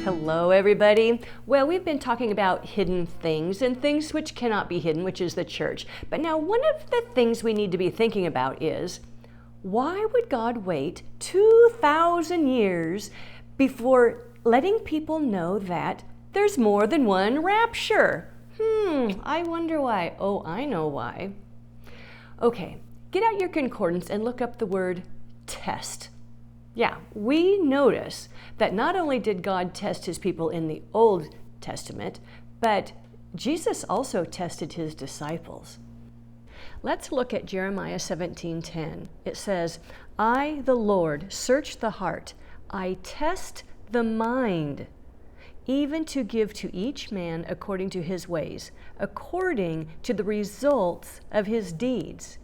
Hello, everybody. Well, we've been talking about hidden things and things which cannot be hidden, which is the church. But now one of the things we need to be thinking about is, why would God wait 2,000 years before letting people know that there's more than one rapture? I wonder why. Oh, I know why. Okay, get out your concordance and look up the word test. Yeah, we notice that not only did God test his people in the Old Testament, but Jesus also tested his disciples. Let's look at Jeremiah 17:10. It says, I, the Lord, search the heart. I test the mind, even to give to each man according to his ways, according to the results of his deeds.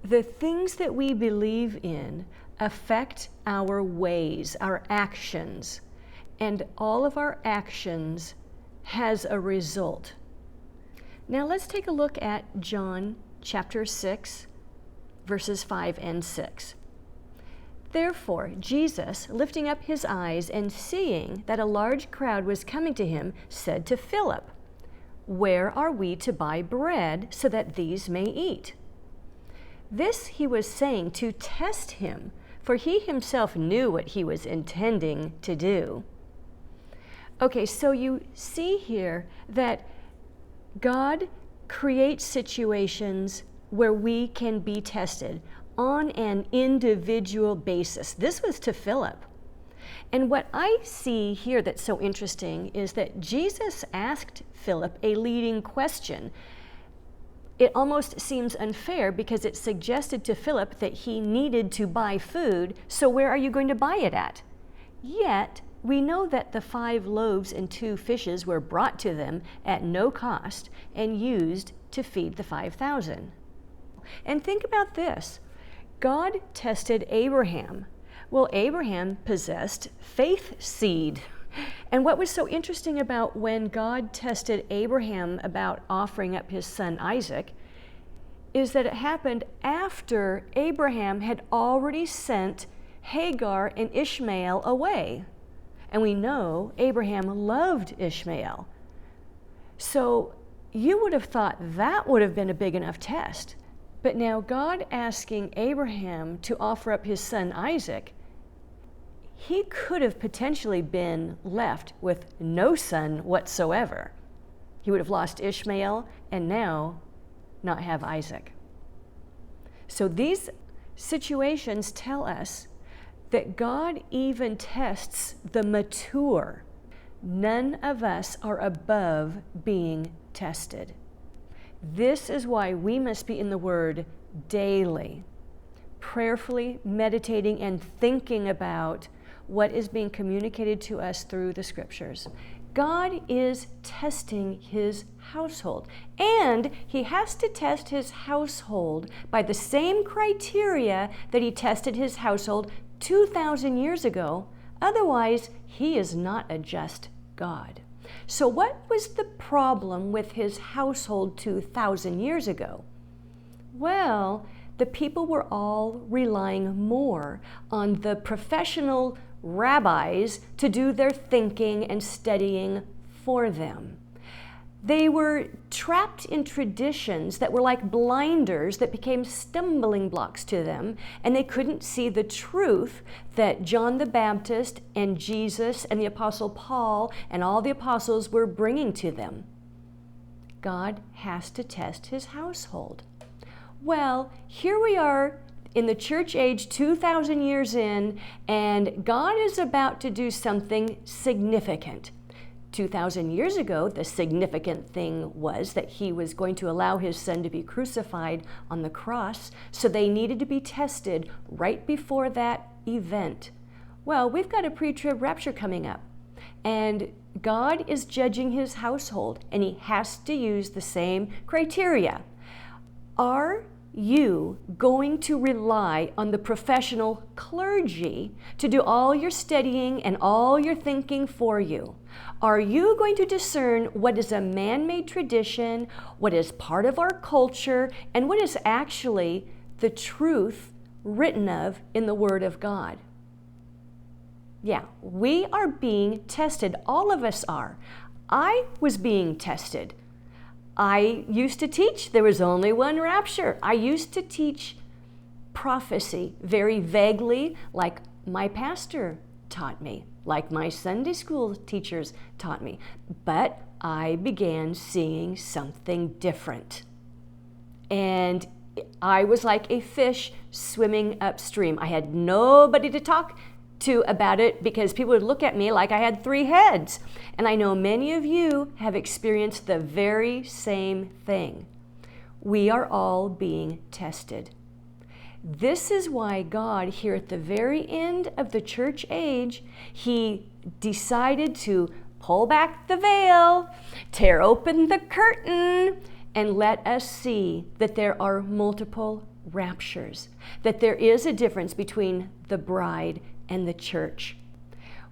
The things that we believe in affect our ways, our actions, and all of our actions has a result. Now let's take a look at John chapter 6, verses 5 and 6. Therefore, Jesus, lifting up his eyes and seeing that a large crowd was coming to him, said to Philip, Where are we to buy bread so that these may eat? This he was saying to test him, for he himself knew what he was intending to do. Okay, so you see here that God creates situations where we can be tested on an individual basis. This was to Philip. And what I see here that's so interesting is that Jesus asked Philip a leading question. It almost seems unfair because it suggested to Philip that he needed to buy food, so where are you going to buy it at? Yet, we know that the 5 loaves and 2 fishes were brought to them at no cost and used to feed the 5,000. And think about this. God tested Abraham. Well, Abraham possessed faith seed. And what was so interesting about when God tested Abraham about offering up his son Isaac is that it happened after Abraham had already sent Hagar and Ishmael away. And we know Abraham loved Ishmael. So you would have thought that would have been a big enough test. But now God asking Abraham to offer up his son Isaac, he could have potentially been left with no son whatsoever. He would have lost Ishmael and now not have Isaac. So these situations tell us that God even tests the mature. None of us are above being tested. This is why we must be in the Word daily, prayerfully meditating and thinking about what is being communicated to us through the Scriptures. God is testing his household, and he has to test his household by the same criteria that he tested his household 2,000 years ago. Otherwise, he is not a just God. So what was the problem with his household 2,000 years ago? Well, the people were all relying more on the professional rabbis to do their thinking and studying for them. They were trapped in traditions that were like blinders that became stumbling blocks to them, and they couldn't see the truth that John the Baptist and Jesus and the Apostle Paul and all the apostles were bringing to them. God has to test his household. Well, here we are in the church age 2,000 years in, and God is about to do something significant. 2,000 years ago, the significant thing was that he was going to allow his son to be crucified on the cross, so they needed to be tested right before that event. Well, we've got a pre-trib rapture coming up, and God is judging his household, and he has to use the same criteria. Are you going to rely on the professional clergy to do all your studying and all your thinking for you? Are you going to discern what is a man-made tradition, what is part of our culture, and what is actually the truth written of in the Word of God? Yeah, we are being tested. All of us are. I was being tested. I used to teach there was only one rapture. I used to teach prophecy very vaguely, like my pastor taught me, like my Sunday school teachers taught me. But I began seeing something different. And I was like a fish swimming upstream. I had nobody to talk to about it because people would look at me like I had 3 heads. And I know many of you have experienced the very same thing. We are all being tested. This is why God, here at the very end of the church age, He decided to pull back the veil, tear open the curtain, and let us see that there are multiple raptures, that there is a difference between the bride and the church.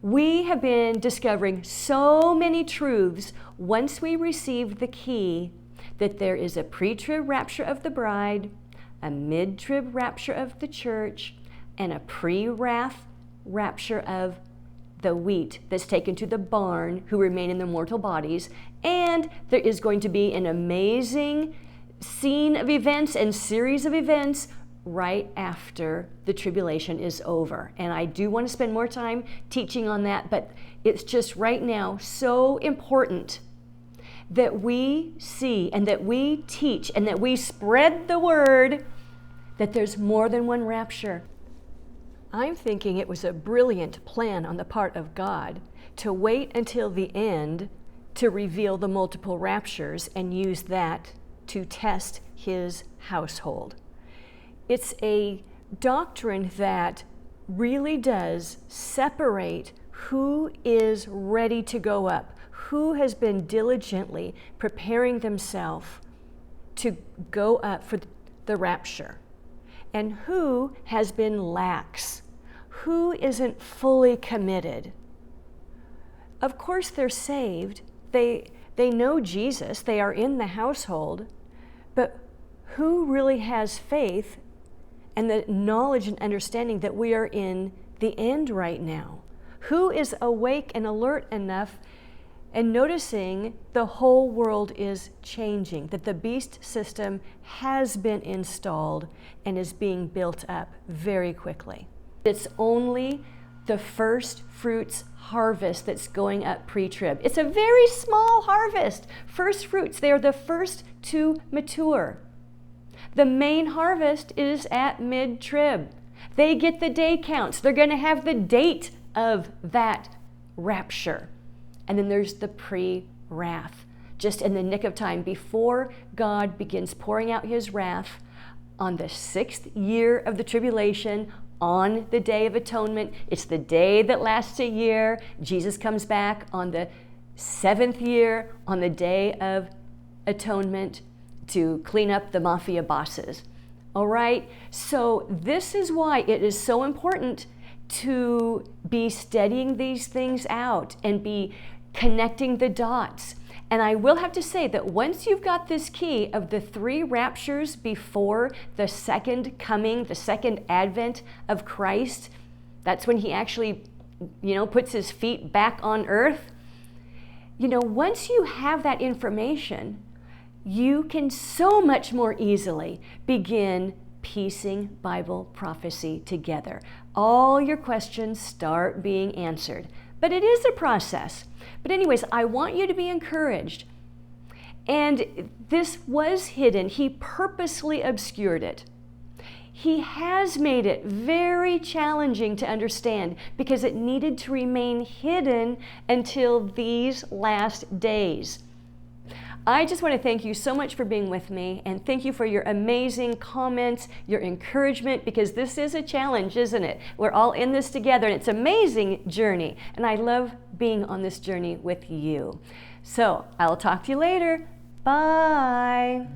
We have been discovering so many truths once we received the key that there is a pre-trib rapture of the bride, a mid-trib rapture of the church, and a pre-wrath rapture of the wheat that's taken to the barn who remain in their mortal bodies. And there is going to be an amazing scene of events and series of events right after the tribulation is over. And I do want to spend more time teaching on that, but it's just right now so important that we see and that we teach and that we spread the word that there's more than one rapture. I'm thinking it was a brilliant plan on the part of God to wait until the end to reveal the multiple raptures and use that to test His household. It's a doctrine that really does separate who is ready to go up, who has been diligently preparing themselves to go up for the rapture, and who has been lax, who isn't fully committed. Of course, they're saved. They know Jesus. They are in the household. But who really has faith and the knowledge and understanding that we are in the end right now? Who is awake and alert enough and noticing the whole world is changing, that the beast system has been installed and is being built up very quickly? It's only the first fruits harvest that's going up pre-trib. It's a very small harvest. First fruits, they are the first to mature. The main harvest is at mid-trib. They get the day counts. They're going to have the date of that rapture. And then there's the pre-wrath, just in the nick of time before God begins pouring out His wrath on the 6th year of the tribulation, on the Day of Atonement. It's the day that lasts a year. Jesus comes back on the 7th year, on the Day of Atonement, to clean up the mafia bosses. All right? So this is why it is so important to be studying these things out and be connecting the dots. And I will have to say that once you've got this key of the 3 raptures before the second coming, the second advent of Christ, that's when He actually, puts His feet back on earth. Once you have that information, you can so much more easily begin piecing Bible prophecy together. All your questions start being answered. But it is a process. But anyways, I want you to be encouraged. And this was hidden. He purposely obscured it. He has made it very challenging to understand because it needed to remain hidden until these last days. I just want to thank you so much for being with me, and thank you for your amazing comments, your encouragement, because this is a challenge, isn't it? We're all in this together, and it's an amazing journey, and I love being on this journey with you. So I'll talk to you later. Bye.